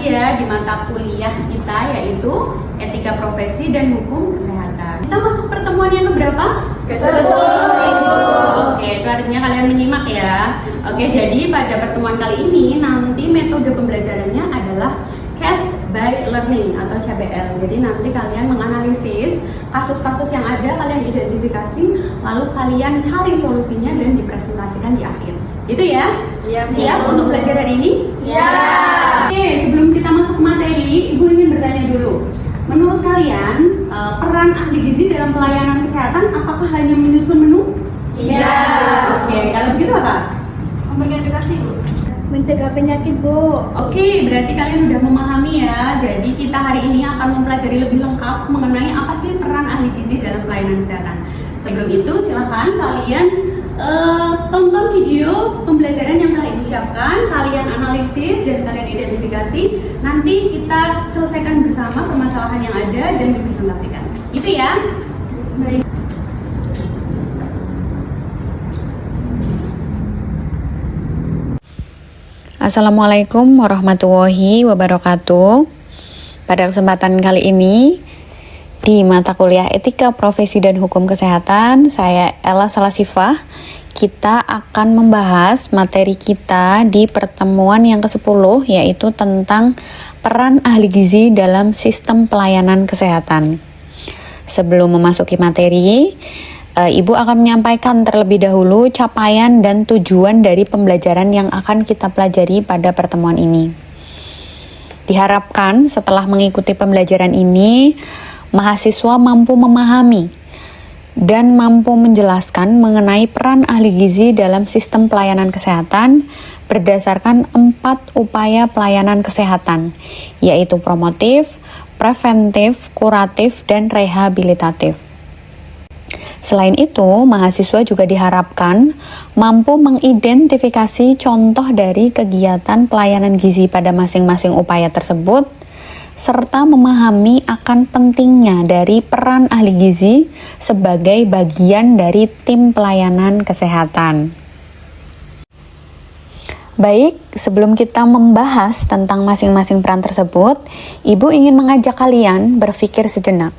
ya di mata kuliah kita yaitu Etika Profesi dan Hukum Kesehatan. Kita masuk pertemuan yang keberapa? Oke, itu artinya kalian menyimak ya. Oke, jadi pada pertemuan kali ini nanti metode pembelajarannya adalah Case by Learning atau CBL. Jadi nanti kalian menganalisis kasus-kasus yang ada, kalian identifikasi, lalu kalian cari solusinya dan dipresentasikan di akhir. Itu ya? Siap untuk belajar hari ini? Siap. Oke, sebelum kita masuk ke materi, Ibu ingin bertanya dulu. Menurut kalian, peran ahli gizi dalam pelayanan kesehatan apakah hanya menyusun menu? Iya. Oke, kalau begitu apa? Memberikan edukasi, Bu. Mencegah penyakit, Bu. Oke, berarti kalian udah memahami ya. Jadi kita hari ini akan mempelajari lebih lengkap mengenai apa sih peran ahli gizi dalam pelayanan kesehatan. Sebelum itu, silakan kalian tonton video pembelajaran yang telah Ibu siapkan, kalian analisis dan kalian identifikasi. Nanti kita selesaikan bersama permasalahan yang ada dan dipresentasikan. Itu ya. Baik. Assalamualaikum warahmatullahi wabarakatuh. Pada kesempatan kali ini di mata kuliah Etika Profesi dan Hukum Kesehatan, saya Ella Salasifah. Kita akan membahas materi kita di pertemuan yang ke-10, yaitu tentang peran ahli gizi dalam sistem pelayanan kesehatan. Sebelum memasuki materi, Ibu akan menyampaikan terlebih dahulu capaian dan tujuan dari pembelajaran yang akan kita pelajari pada pertemuan ini. Diharapkan setelah mengikuti pembelajaran ini, mahasiswa mampu memahami dan mampu menjelaskan mengenai peran ahli gizi dalam sistem pelayanan kesehatan berdasarkan 4 upaya pelayanan kesehatan, yaitu promotif, preventif, kuratif, dan rehabilitatif. Selain itu, mahasiswa juga diharapkan mampu mengidentifikasi contoh dari kegiatan pelayanan gizi pada masing-masing upaya tersebut, serta memahami akan pentingnya dari peran ahli gizi sebagai bagian dari tim pelayanan kesehatan. Baik, sebelum kita membahas tentang masing-masing peran tersebut, Ibu ingin mengajak kalian berpikir sejenak.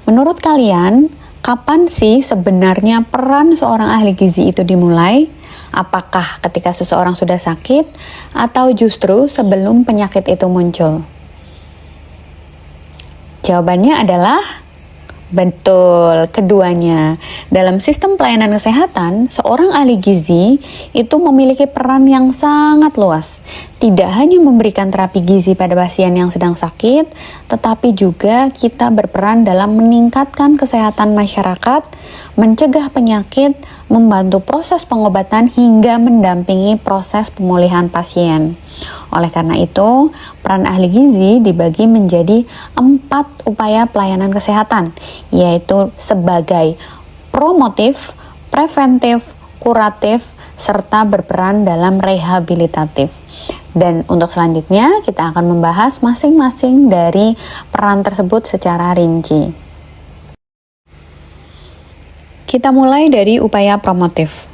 Menurut kalian, kapan sih sebenarnya peran seorang ahli gizi itu dimulai? Apakah ketika seseorang sudah sakit atau justru sebelum penyakit itu muncul? Jawabannya adalah betul, keduanya. Dalam sistem pelayanan kesehatan, seorang ahli gizi itu memiliki peran yang sangat luas. Tidak hanya memberikan terapi gizi pada pasien yang sedang sakit, tetapi juga kita berperan dalam meningkatkan kesehatan masyarakat, mencegah penyakit, membantu proses pengobatan hingga mendampingi proses pemulihan pasien. Oleh karena itu, peran ahli gizi dibagi menjadi 4 upaya pelayanan kesehatan, yaitu sebagai promotif, preventif, kuratif, serta berperan dalam rehabilitatif. Dan untuk selanjutnya, kita akan membahas masing-masing dari peran tersebut secara rinci. Kita mulai dari upaya promotif.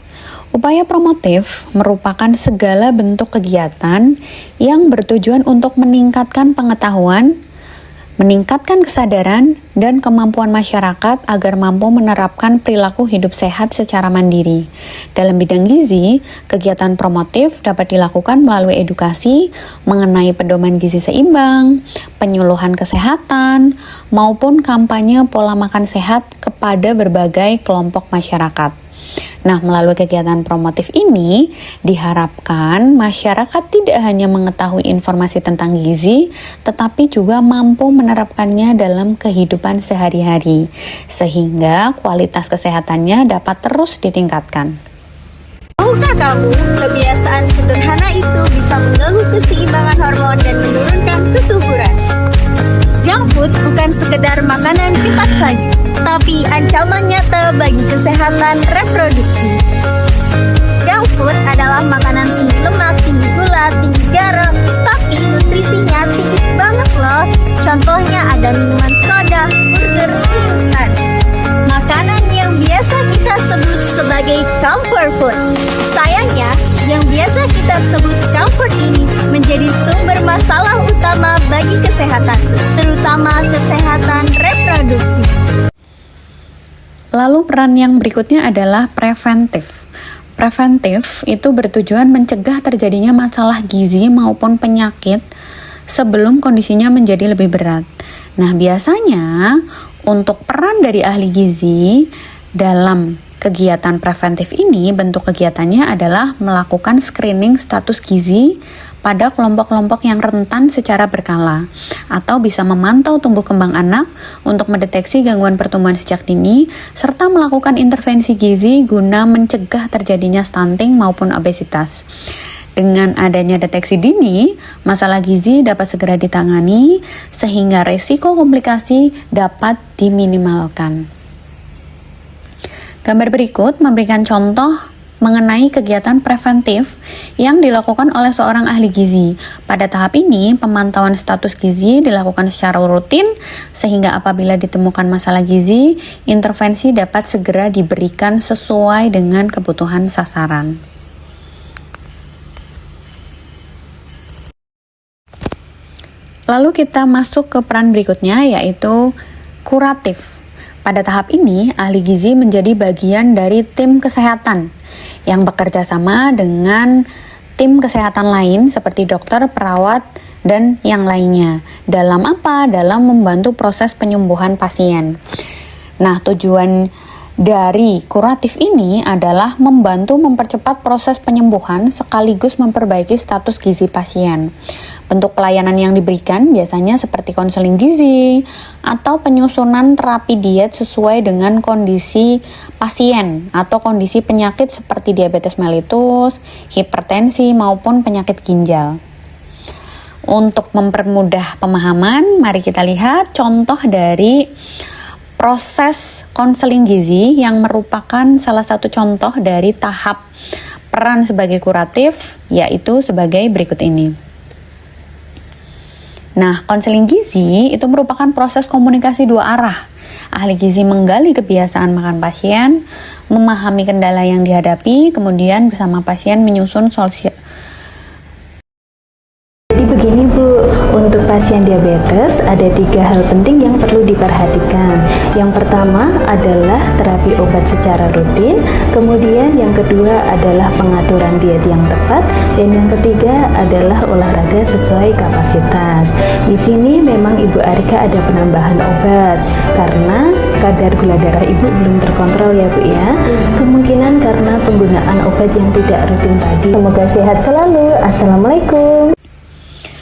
Upaya promotif merupakan segala bentuk kegiatan yang bertujuan untuk meningkatkan pengetahuan, meningkatkan kesadaran dan kemampuan masyarakat agar mampu menerapkan perilaku hidup sehat secara mandiri. Dalam bidang gizi, kegiatan promotif dapat dilakukan melalui edukasi mengenai pedoman gizi seimbang, penyuluhan kesehatan, maupun kampanye pola makan sehat kepada berbagai kelompok masyarakat. Nah, melalui kegiatan promotif ini, diharapkan masyarakat tidak hanya mengetahui informasi tentang gizi, tetapi juga mampu menerapkannya dalam kehidupan sehari-hari, sehingga kualitas kesehatannya dapat terus ditingkatkan. Tahukah kamu, kebiasaan sederhana itu bisa mengganggu keseimbangan hormon dan menurunkan kesuburan? Junk food bukan sekedar makanan cepat saji, tapi ancaman nyata bagi kesehatan reproduksi. Junk food adalah makanan tinggi lemak, tinggi gula, tinggi garam, tapi nutrisinya tinggi banget loh. Contohnya ada minuman soda, burger, mie instan. Makanan yang biasa kita sebut sebagai comfort food. Sayangnya, yang biasa kita sebut comfort ini menjadi sumber masalah utama bagi kesehatan, terutama kesehatan reproduksi. Lalu peran yang berikutnya adalah preventif. Preventif itu bertujuan mencegah terjadinya masalah gizi maupun penyakit sebelum kondisinya menjadi lebih berat. Nah, biasanya untuk peran dari ahli gizi dalam kegiatan preventif ini, bentuk kegiatannya adalah melakukan screening status gizi pada kelompok-kelompok yang rentan secara berkala, atau bisa memantau tumbuh kembang anak untuk mendeteksi gangguan pertumbuhan sejak dini, serta melakukan intervensi gizi guna mencegah terjadinya stunting maupun obesitas. Dengan adanya deteksi dini, masalah gizi dapat segera ditangani sehingga resiko komplikasi dapat diminimalkan. Gambar berikut memberikan contoh mengenai kegiatan preventif yang dilakukan oleh seorang ahli gizi. Pada tahap ini, pemantauan status gizi dilakukan secara rutin sehingga apabila ditemukan masalah gizi, intervensi dapat segera diberikan sesuai dengan kebutuhan sasaran. Lalu kita masuk ke peran berikutnya, yaitu kuratif. Pada tahap ini, ahli gizi menjadi bagian dari tim kesehatan yang bekerja sama dengan tim kesehatan lain seperti dokter, perawat, dan yang lainnya. Dalam apa? Dalam membantu proses penyembuhan pasien. Nah, tujuan dari kuratif ini adalah membantu mempercepat proses penyembuhan sekaligus memperbaiki status gizi pasien. Bentuk pelayanan yang diberikan biasanya seperti konseling gizi atau penyusunan terapi diet sesuai dengan kondisi pasien atau kondisi penyakit seperti diabetes mellitus, hipertensi, maupun penyakit ginjal. Untuk mempermudah pemahaman, mari kita lihat contoh dari proses konseling gizi yang merupakan salah satu contoh dari tahap peran sebagai kuratif, yaitu sebagai berikut ini. Nah, konseling gizi itu merupakan proses komunikasi dua arah. Ahli gizi menggali kebiasaan makan pasien, memahami kendala yang dihadapi, kemudian bersama pasien menyusun solusi. Jadi begini Bu, untuk pasien diabetes ada 3 hal penting yang perlu diperhatikan. Yang pertama adalah terapi obat secara rutin, kemudian yang kedua adalah pengaturan diet yang tepat, dan yang ketiga adalah olahraga sesuai kapasitas. Di sini memang Ibu Arika ada penambahan obat karena kadar gula darah Ibu belum terkontrol ya Bu ya. Kemungkinan karena penggunaan obat yang tidak rutin tadi. Semoga sehat selalu. Assalamualaikum.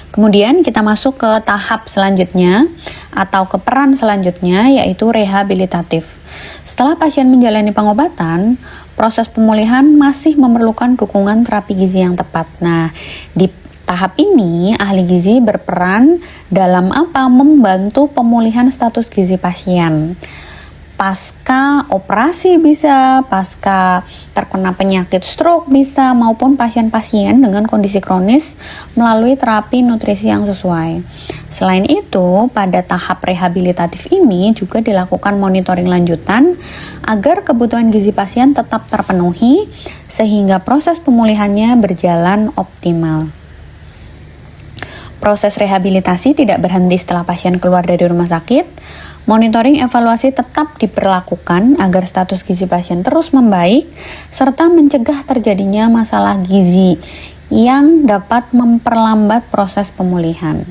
Kemudian kita masuk ke tahap selanjutnya atau ke peran selanjutnya, yaitu rehabilitatif. Setelah pasien menjalani pengobatan, proses pemulihan masih memerlukan dukungan terapi gizi yang tepat. Nah, di tahap ini ahli gizi berperan dalam apa? Membantu pemulihan status gizi pasien. Pasca operasi bisa, pasca terkena penyakit stroke bisa, maupun pasien-pasien dengan kondisi kronis melalui terapi nutrisi yang sesuai. Selain itu, pada tahap rehabilitatif ini juga dilakukan monitoring lanjutan agar kebutuhan gizi pasien tetap terpenuhi sehingga proses pemulihannya berjalan optimal. Proses rehabilitasi tidak berhenti setelah pasien keluar dari rumah sakit. Monitoring evaluasi tetap diberlakukan agar status gizi pasien terus membaik serta mencegah terjadinya masalah gizi yang dapat memperlambat proses pemulihan.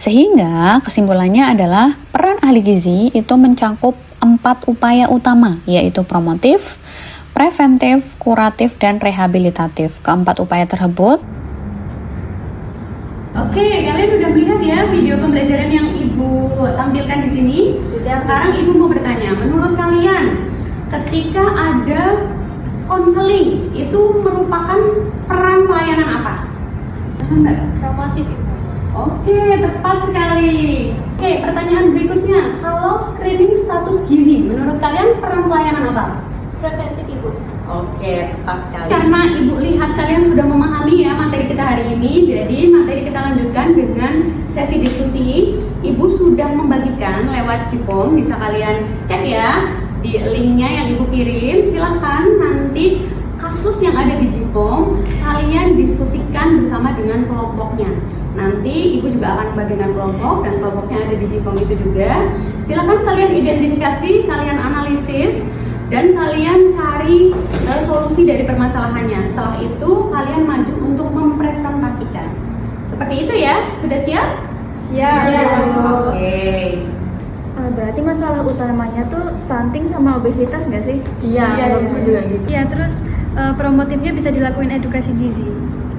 Sehingga kesimpulannya adalah peran ahli gizi itu mencakup 4 upaya utama, yaitu promotif, preventif, kuratif, dan rehabilitatif. Keempat upaya tersebut. Oke, kalian udah melihat ya video pembelajaran yang Ibu tampilkan di sini. Sekarang Ibu mau bertanya, menurut kalian ketika ada konseling itu merupakan peran pelayanan apa? Promotif. Oke, tepat sekali. Oke, pertanyaan berikutnya, kalau screening status gizi, menurut kalian peran pelayanan apa? Preventif Ibu. Oke, tepat sekali. Karena Ibu lihat kalian sudah memahami ya materi kita hari ini, jadi materi kita lanjutkan dengan sesi diskusi. Ibu sudah membagikan lewat Cifom, bisa kalian cek ya di linknya yang Ibu kirim. Silahkan nanti kasus yang form, kalian diskusikan bersama dengan kelompoknya. Nanti Ibu juga akan membagikan kelompok dan kelompoknya ada di G-form itu juga. Silakan kalian identifikasi, kalian analisis, dan kalian cari solusi dari permasalahannya. Setelah itu kalian maju untuk mempresentasikan. Seperti itu ya, sudah siap? Siap. Oke. Berarti masalah utamanya tuh stunting sama obesitas nggak sih? Iya. juga gitu. Ya, terus promotifnya bisa dilakuin edukasi gizi.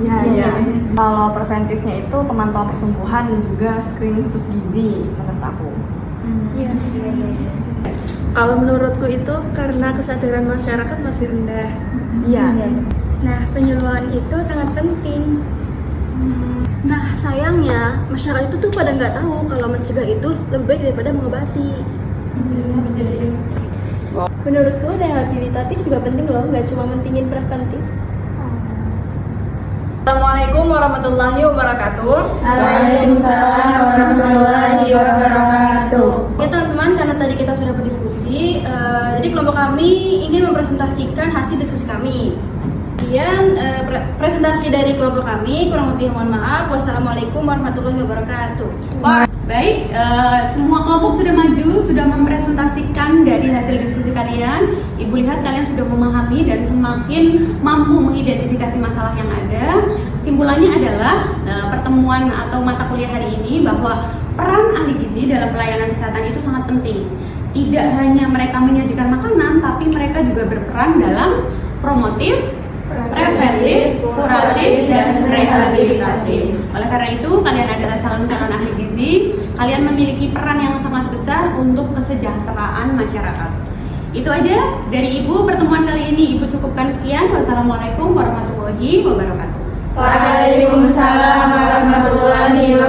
Iya. Kalau preventifnya itu pemantauan pertumbuhan dan juga screening status gizi menurut aku. Iya. Kalau menurutku itu karena kesadaran masyarakat masih rendah. Iya. Nah, penyuluhan itu sangat penting. Nah, sayangnya masyarakat itu tuh pada nggak tahu kalau mencegah itu lebih baik daripada mengobati. Menurutku rehabilitatif juga penting loh, nggak cuma mentingin preventif. Assalamualaikum warahmatullahi wabarakatuh. Waalaikumsalam warahmatullahi wabarakatuh. Ya teman-teman, karena tadi kita sudah berdiskusi, jadi kelompok kami ingin mempresentasikan hasil diskusi kami. Kemudian presentasi dari kelompok kami, kurang lebih mohon maaf. Wassalamualaikum warahmatullahi wabarakatuh. Baik, semua kelompok sudah maju, sudah mempresentasikan dari hasil diskusi kalian. Ibu lihat kalian sudah memahami dan semakin mampu mengidentifikasi masalah yang ada. Kesimpulannya adalah pertemuan atau mata kuliah hari ini bahwa peran ahli gizi dalam pelayanan kesehatan itu sangat penting. Tidak hanya mereka menyajikan makanan, tapi mereka juga berperan dalam promotif, preventif, kuratif, dan rehabilitatif. Oleh karena itu, kalian adalah calon-calon ahli gizi. Kalian memiliki peran yang sangat besar untuk kesejahteraan masyarakat. Itu aja dari Ibu pertemuan kali ini. Ibu cukupkan sekian. Wassalamualaikum warahmatullahi wabarakatuh. Waalaikumsalam warahmatullahi wabarakatuh.